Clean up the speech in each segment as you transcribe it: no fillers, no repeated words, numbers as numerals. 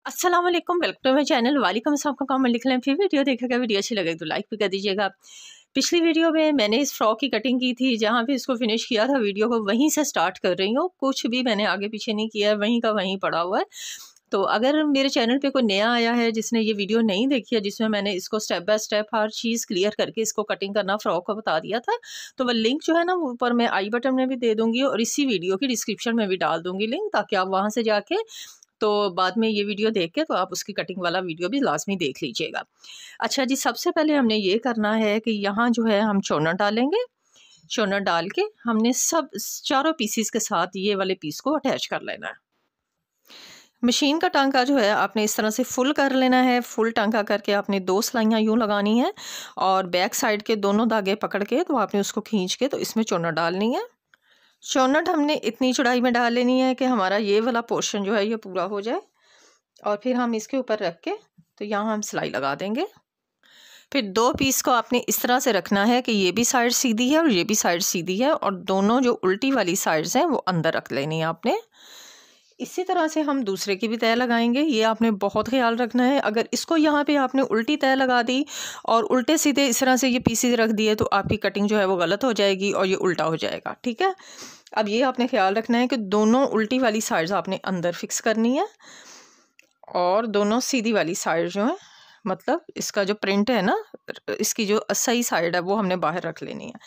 अस्सलाम वालेकुम, welcome to my channel. वालेकुम अस्सलाम का कमेंट लिख लें, फिर वीडियो देखेगा। वीडियो अच्छी लगे तो लाइक भी कर दीजिएगा। पिछली वीडियो में मैंने इस फ्रॉक की कटिंग की थी, जहाँ पे इसको फिनिश किया था, वीडियो को वहीं से स्टार्ट कर रही हूँ। कुछ भी मैंने आगे पीछे नहीं किया है, वहीं का वहीं पड़ा हुआ है। तो अगर मेरे चैनल पे कोई नया आया है जिसने ये वीडियो नहीं देखी है, जिसमें मैंने इसको step by step her cheese clear करके इसको कटिंग करना फ्रॉक को बता दिया था, तो वह लिंक जो है ना, वो ऊपर मैं आई बटन में भी दे दूँगी और इसी वीडियो की डिस्क्रिप्शन में भी डाल दूँगी लिंक, ताकि आप वहाँ से जाके तो बाद में ये वीडियो देख के तो आप उसकी कटिंग वाला वीडियो भी लाज़मी देख लीजिएगा। अच्छा जी, सबसे पहले हमने ये करना है कि यहाँ जो है हम चोना डालेंगे। चोना डाल के हमने सब चारों पीसेस के साथ ये वाले पीस को अटैच कर लेना है। मशीन का टांका जो है आपने इस तरह से फुल कर लेना है। फुल टांका करके आपने 2 सिलाइयाँ यूँ लगानी है और बैक साइड के दोनों धागे पकड़ के तो आपने उसको खींच के तो इसमें चोना डालनी है। चौनट हमने इतनी चौड़ाई में डाल लेनी है कि हमारा ये वाला पोर्शन जो है ये पूरा हो जाए, और फिर हम इसके ऊपर रख के तो यहाँ हम सिलाई लगा देंगे। फिर 2 पीस को आपने इस तरह से रखना है कि ये भी साइड सीधी है और ये भी साइड सीधी है, और दोनों जो उल्टी वाली साइड्स हैं वो अंदर रख लेनी है आपने। इसी तरह से हम दूसरे की भी तय लगाएंगे, ये आपने बहुत ख्याल रखना है। अगर इसको यहाँ पे आपने उल्टी तय लगा दी और उल्टे सीधे इस तरह से ये पीसेस रख दिए तो आपकी कटिंग जो है वो गलत हो जाएगी और ये उल्टा हो जाएगा, ठीक है। अब ये आपने ख्याल रखना है कि दोनों उल्टी वाली साइड्स आपने अंदर फिक्स करनी है और दोनों सीधी वाली साइड जो है, मतलब इसका जो प्रिंट है ना, इसकी जो सही साइड है वो हमने बाहर रख लेनी है।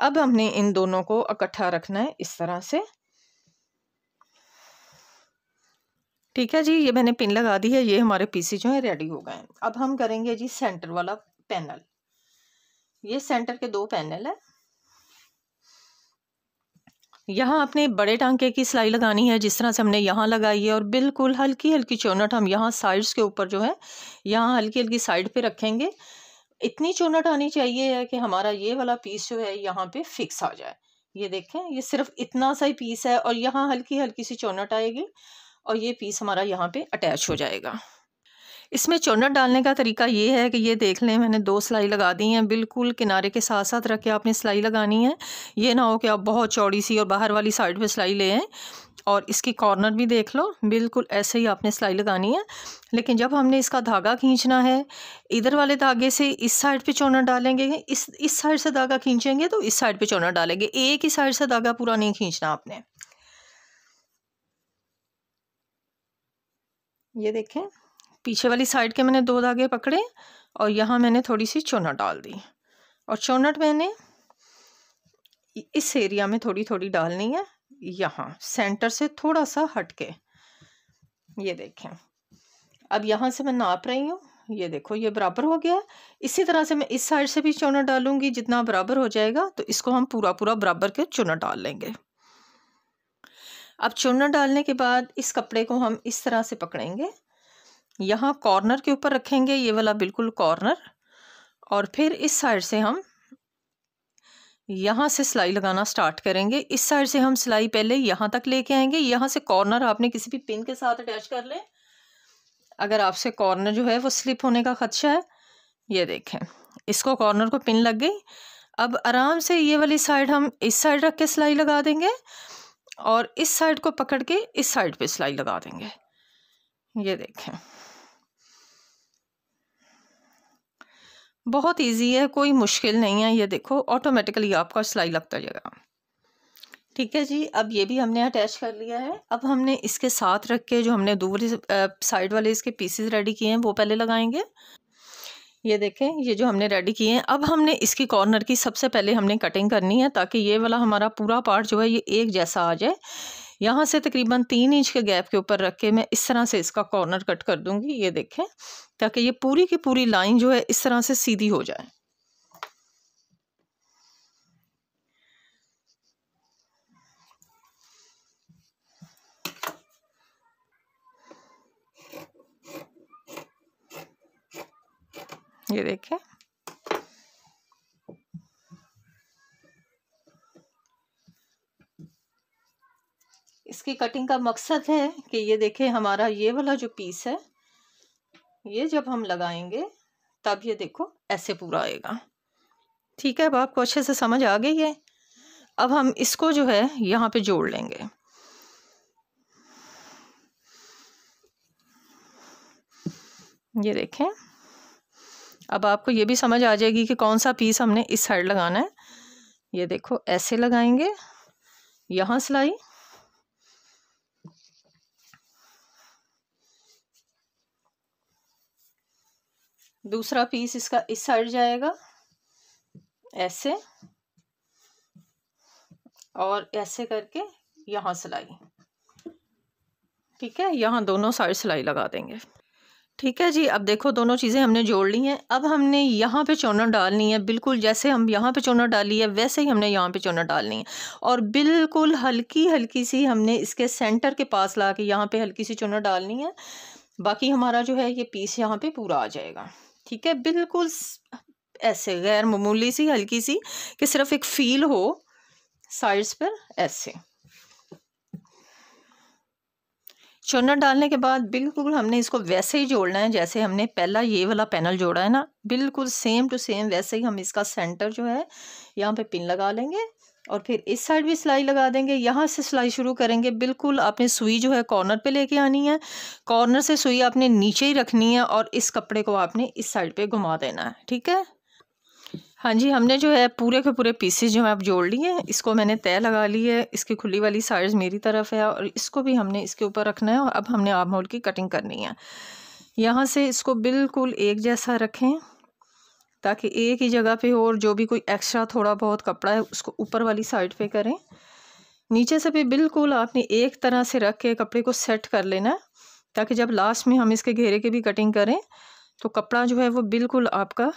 अब हमने इन दोनों को इकट्ठा रखना है इस तरह से, ठीक है जी। ये मैंने पिन लगा दी है, ये हमारे पीसेस जो है रेडी हो गए हैं। अब हम करेंगे जी सेंटर वाला पैनल। ये सेंटर के 2 पैनल है। यहाँ अपने बड़े टांके की सिलाई लगानी है जिस तरह से हमने यहाँ लगाई है, और बिल्कुल हल्की हल्की चौनट हम यहाँ साइड्स के ऊपर जो है यहाँ हल्की हल्की साइड पे रखेंगे। इतनी चौनट आनी चाहिए है कि हमारा ये वाला पीस जो है यहाँ पे फिक्स आ जाए। ये देखें, ये सिर्फ इतना सा ही पीस है और यहाँ हल्की हल्की सी चौनट आएगी और ये पीस हमारा यहाँ पे अटैच हो जाएगा। इसमें चौनट डालने का तरीका ये है कि ये देख लें, मैंने 2 सिलाई लगा दी हैं। बिल्कुल किनारे के साथ साथ रख के आपने सिलाई लगानी है। ये ना हो कि आप बहुत चौड़ी सी और बाहर वाली साइड पे सिलाई ले आएँ, और इसकी कॉर्नर भी देख लो, बिल्कुल ऐसे ही आपने सिलाई लगानी है। लेकिन जब हमने इसका धागा खींचना है, इधर वाले धागे से इस साइड पे चौनट डालेंगे, इस साइड से धागा खींचेंगे तो इस साइड पे चौनट डालेंगे। एक ही साइड से धागा पूरा नहीं खींचना आपने। ये देखें, पीछे वाली साइड के मैंने 2 धागे पकड़े और यहाँ मैंने थोड़ी सी चौनट डाल दी, और चौनट मैंने इस एरिया में थोड़ी थोड़ी डालनी है, यहाँ सेंटर से थोड़ा सा हट के। ये देखें, अब यहाँ से मैं नाप रही हूँ, ये देखो ये बराबर हो गया। इसी तरह से मैं इस साइड से भी चौनट डालूंगी, जितना बराबर हो जाएगा तो इसको हम पूरा पूरा बराबर के चौनट डाल लेंगे। अब चौनट डालने के बाद इस कपड़े को हम इस तरह से पकड़ेंगे, यहाँ कॉर्नर के ऊपर रखेंगे, ये वाला बिल्कुल कॉर्नर, और फिर इस साइड से हम यहाँ से सिलाई लगाना स्टार्ट करेंगे। इस साइड से हम सिलाई पहले यहाँ तक लेके आएंगे। यहाँ से कॉर्नर आपने किसी भी पिन के साथ अटैच कर लें, अगर आपसे कॉर्नर जो है वो स्लिप होने का खदशा है। ये देखें, इसको कॉर्नर को पिन लग गई। अब आराम से ये वाली साइड हम इस साइड रख के सिलाई लगा देंगे और इस साइड को पकड़ के इस साइड पे सिलाई लगा देंगे। ये देखें, बहुत इजी है, कोई मुश्किल नहीं है। ये देखो ऑटोमेटिकली आपका सिलाई लगता जाएगा, ठीक है जी। अब ये भी हमने अटैच कर लिया है। अब हमने इसके साथ रख के जो हमने दूसरी साइड वाले इसके पीसेस रेडी किए हैं वो पहले लगाएंगे। ये देखें, ये जो हमने रेडी किए हैं, अब हमने इसकी कॉर्नर की सबसे पहले हमने कटिंग करनी है, ताकि ये वाला हमारा पूरा पार्ट जो है ये एक जैसा आ जाए। यहाँ से तकरीबन 3 इंच के गैप के ऊपर रख के मैं इस तरह से इसका कॉर्नर कट कर दूंगी। ये देखें, ताकि ये पूरी की पूरी लाइन जो है इस तरह से सीधी हो जाए। ये देखें, इसकी कटिंग का मकसद है कि ये देखें, हमारा ये वाला जो पीस है ये जब हम लगाएंगे तब ये देखो ऐसे पूरा आएगा, ठीक है। अब आपको अच्छे से समझ आ गई है। अब हम इसको जो है यहाँ पे जोड़ लेंगे। ये देखें, अब आपको ये भी समझ आ जाएगी कि कौन सा पीस हमने इस साइड लगाना है। ये देखो ऐसे लगाएंगे, यहाँ सिलाई, दूसरा पीस इसका इस साइड जाएगा ऐसे, और ऐसे करके यहाँ सिलाई। ठीक है, यहाँ दोनों साइड सिलाई लगा देंगे। ठीक है जी, अब देखो दोनों चीज़ें हमने जोड़ ली हैं। अब हमने यहाँ पे चौना डालनी है, बिल्कुल जैसे हम यहाँ पे चौना डाली है वैसे ही हमने यहाँ पे चौना डालनी है, और बिल्कुल हल्की हल्की सी हमने इसके सेंटर के पास ला के यहाँ पे हल्की सी चौना डालनी है। बाकी हमारा जो है ये पीस यहाँ पे पूरा आ जाएगा। ठीक है, बिल्कुल ऐसे गैर मामूली सी हल्की सी, कि सिर्फ एक फील हो साइड्स पर। ऐसे चुन्नट डालने के बाद बिल्कुल हमने इसको वैसे ही जोड़ना है जैसे हमने पहला ये वाला पैनल जोड़ा है ना, बिल्कुल सेम टू सेम वैसे ही हम इसका सेंटर जो है यहाँ पे पिन लगा लेंगे, और फिर इस साइड भी सिलाई लगा देंगे। यहाँ से सिलाई शुरू करेंगे, बिल्कुल आपने सुई जो है कॉर्नर पे लेके आनी है, कॉर्नर से सुई आपने नीचे ही रखनी है, और इस कपड़े को आपने इस साइड पे घुमा देना है। ठीक है, हाँ जी, हमने जो है पूरे के पूरे पीसेस जो है आप जोड़ लिए हैं। इसको मैंने तय लगा ली है, इसकी खुली वाली साइड मेरी तरफ है, और इसको भी हमने इसके ऊपर रखना है। और अब हमने आर्म होल की कटिंग करनी है। यहाँ से इसको बिल्कुल एक जैसा रखें ताकि एक ही जगह पे हो, और जो भी कोई एक्स्ट्रा थोड़ा बहुत कपड़ा है उसको ऊपर वाली साइड पे करें। नीचे से भी बिल्कुल आपने एक तरह से रख के कपड़े को सेट कर लेना है, ताकि जब लास्ट में हम इसके घेरे की भी कटिंग करें तो कपड़ा जो है वो बिल्कुल आपका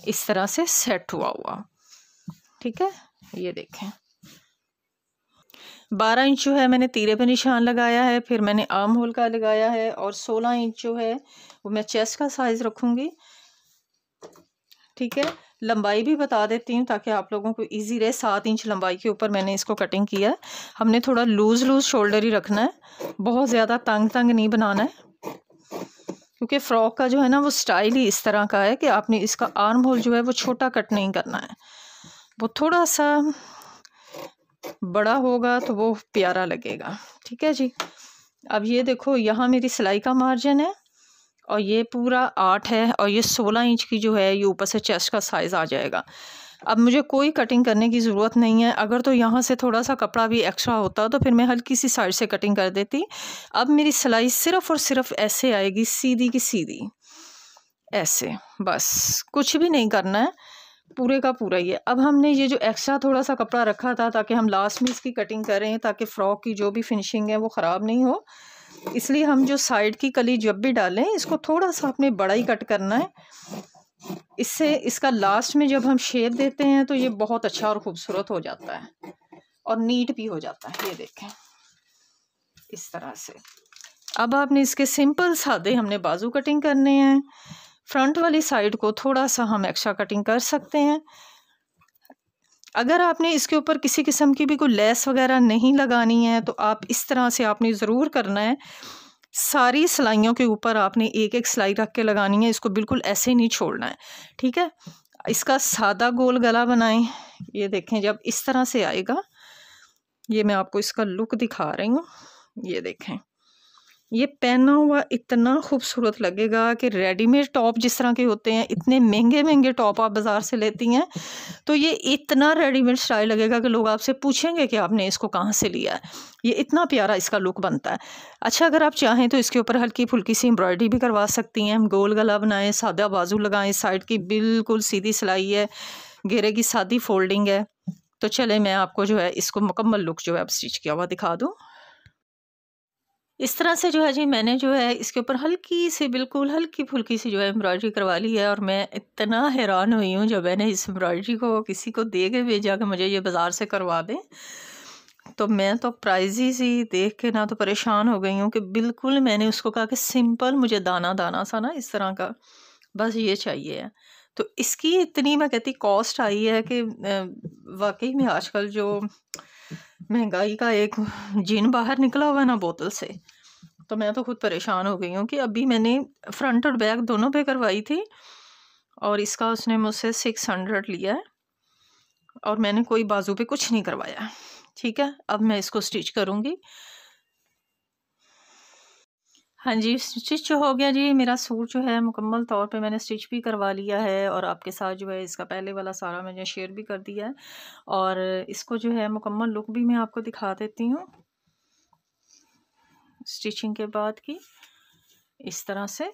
इस तरह से सेट हुआ। ठीक है, ये देखें 12 इंच जो है मैंने तीरे पे निशान लगाया है, फिर मैंने आर्म होल का लगाया है, और 16 इंच जो है वो मैं चेस्ट का साइज़ रखूँगी। ठीक है, लंबाई भी बता देती हूँ ताकि आप लोगों को इजी रहे। 7 इंच लंबाई के ऊपर मैंने इसको कटिंग किया है। हमने थोड़ा लूज़ शोल्डर ही रखना है, बहुत ज़्यादा तंग नहीं बनाना है, क्योंकि फ़्रॉक का जो है ना वो स्टाइल ही इस तरह का है कि आपने इसका आर्म होल जो है वो छोटा कट नहीं करना है, वो थोड़ा सा बड़ा होगा तो वो प्यारा लगेगा। ठीक है जी, अब ये देखो यहाँ मेरी सिलाई का मार्जिन है, और ये पूरा 8 है, और ये 16 इंच की जो है ये ऊपर से चेस्ट का साइज़ आ जाएगा। अब मुझे कोई कटिंग करने की ज़रूरत नहीं है। अगर तो यहाँ से थोड़ा सा कपड़ा भी एक्स्ट्रा होता तो फिर मैं हल्की सी साइड से कटिंग कर देती। अब मेरी सिलाई सिर्फ़ और सिर्फ ऐसे आएगी, सीधी की सीधी ऐसे, बस कुछ भी नहीं करना है, पूरे का पूरा ही है। अब हमने ये जो एक्स्ट्रा थोड़ा सा कपड़ा रखा था ताकि हम लास्ट में इसकी कटिंग करें, ताकि फ़्रॉक की जो भी फिनिशिंग है वो ख़राब नहीं हो, इसलिए हम जो साइड की कली जब भी डालें इसको थोड़ा सा अपने बड़ा ही कट करना है। इससे इसका लास्ट में जब हम शेप देते हैं तो ये बहुत अच्छा और ख़ूबसूरत हो जाता है, और नीट भी हो जाता है। ये देखें इस तरह से। अब आपने इसके सिंपल सादे हमने बाजू कटिंग करने हैं। फ्रंट वाली साइड को थोड़ा सा हम एक्स्ट्रा कटिंग कर सकते हैं। अगर आपने इसके ऊपर किसी किस्म की भी कोई लेस वगैरह नहीं लगानी है तो आप इस तरह से आपने ज़रूर करना है। सारी सिलाइयों के ऊपर आपने एक एक सिलाई रख के लगानी है, इसको बिल्कुल ऐसे नहीं छोड़ना है। ठीक है, इसका सादा गोल गला बनाएं। ये देखें जब इस तरह से आएगा, ये मैं आपको इसका लुक दिखा रही हूँ। ये देखें, ये पहना हुआ इतना खूबसूरत लगेगा कि रेडीमेड टॉप जिस तरह के होते हैं, इतने महंगे महंगे टॉप आप बाज़ार से लेती हैं तो ये इतना रेडीमेड स्टाइल लगेगा कि लोग आपसे पूछेंगे कि आपने इसको कहाँ से लिया है। ये इतना प्यारा इसका लुक बनता है। अच्छा, अगर आप चाहें तो इसके ऊपर हल्की फुल्की सी एम्ब्रॉयडरी भी करवा सकती हैं। गोल गला बनाएं, सादा बाजू लगाएं, साइड की बिल्कुल सीधी सिलाई है, घेरे की सादी फोल्डिंग है। तो चले मैं आपको जो है इसको मुकम्मल लुक जो है अब स्टिच किया हुआ दिखा दूँ। इस तरह से जो है जी मैंने जो है इसके ऊपर हल्की सी, बिल्कुल हल्की फुल्की सी जो है एम्ब्रॉयडरी करवा ली है, और मैं इतना हैरान हुई हूँ जब मैंने इस एम्ब्रॉयडरी को किसी को दे के भेजा कि मुझे ये बाज़ार से करवा दें, तो मैं तो प्राइजी सी देख के ना तो परेशान हो गई हूँ कि बिल्कुल मैंने उसको कहा कि सिंपल मुझे दाना दाना सा ना इस तरह का बस ये चाहिए है। तो इसकी इतनी मैं कहती कॉस्ट आई है कि वाकई में आजकल जो महंगाई का एक जिन बाहर निकला हुआ है ना बोतल से, तो मैं तो खुद परेशान हो गई हूँ कि अभी मैंने फ्रंट और बैक दोनों पे करवाई थी, और इसका उसने मुझसे 600 लिया है, और मैंने कोई बाजू पे कुछ नहीं करवाया। ठीक है, अब मैं इसको स्टिच करूँगी। हाँ जी, स्टिच हो गया जी। मेरा सूट जो है मुकम्मल तौर पे मैंने स्टिच भी करवा लिया है और आपके साथ जो है इसका पहले वाला सारा मैंने शेयर भी कर दिया है। और इसको जो है मुकम्मल लुक भी मैं आपको दिखा देती हूँ स्टिचिंग के बाद की, इस तरह से।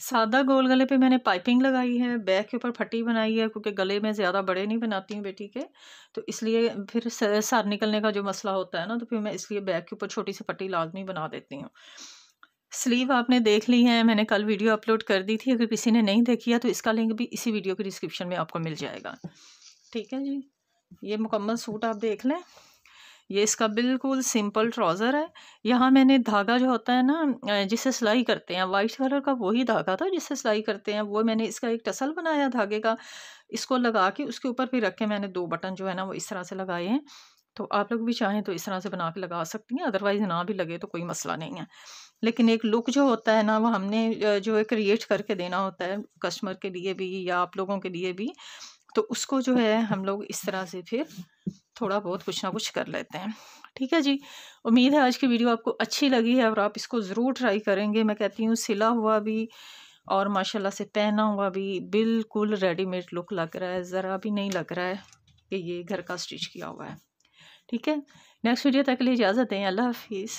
सादा गोल गले पे मैंने पाइपिंग लगाई है, बैक के ऊपर फटी बनाई है क्योंकि गले में ज़्यादा बड़े नहीं बनाती हूँ बेटी के, तो इसलिए फिर सर निकलने का जो मसला होता है ना, तो फिर मैं इसलिए बैक के ऊपर छोटी सी पट्टी लाजमी बना देती हूँ। स्लीव आपने देख ली है, मैंने कल वीडियो अपलोड कर दी थी, अगर किसी ने नहीं देखी है तो इसका लिंक भी इसी वीडियो के डिस्क्रिप्शन में आपको मिल जाएगा। ठीक है जी, ये मुकम्मल सूट आप देख लें। ये इसका बिल्कुल सिंपल ट्राउज़र है। यहाँ मैंने धागा जो होता है ना जिससे सिलाई करते हैं, वाइट कलर का वही धागा था जिससे सिलाई करते हैं, वो मैंने इसका एक टसल बनाया धागे का, इसको लगा के उसके ऊपर फिर रख के मैंने 2 बटन जो है ना वो इस तरह से लगाए हैं। तो आप लोग भी चाहें तो इस तरह से बना के लगा सकती हैं, अदरवाइज़ ना भी लगे तो कोई मसला नहीं है। लेकिन एक लुक जो होता है ना वो हमने जो है क्रिएट करके देना होता है कस्टमर के लिए भी या आप लोगों के लिए भी, तो उसको जो है हम लोग इस तरह से फिर थोड़ा बहुत कुछ ना कुछ कर लेते हैं। ठीक है जी, उम्मीद है आज की वीडियो आपको अच्छी लगी है और आप इसको ज़रूर ट्राई करेंगे। मैं कहती हूँ सिला हुआ भी और माशाल्लाह से पहना हुआ भी बिल्कुल रेडीमेड लुक लग रहा है, ज़रा भी नहीं लग रहा है कि ये घर का स्टिच किया हुआ है। ठीक है, नेक्स्ट वीडियो तक के लिए इजाज़त दें। अल्लाह हाफिज़।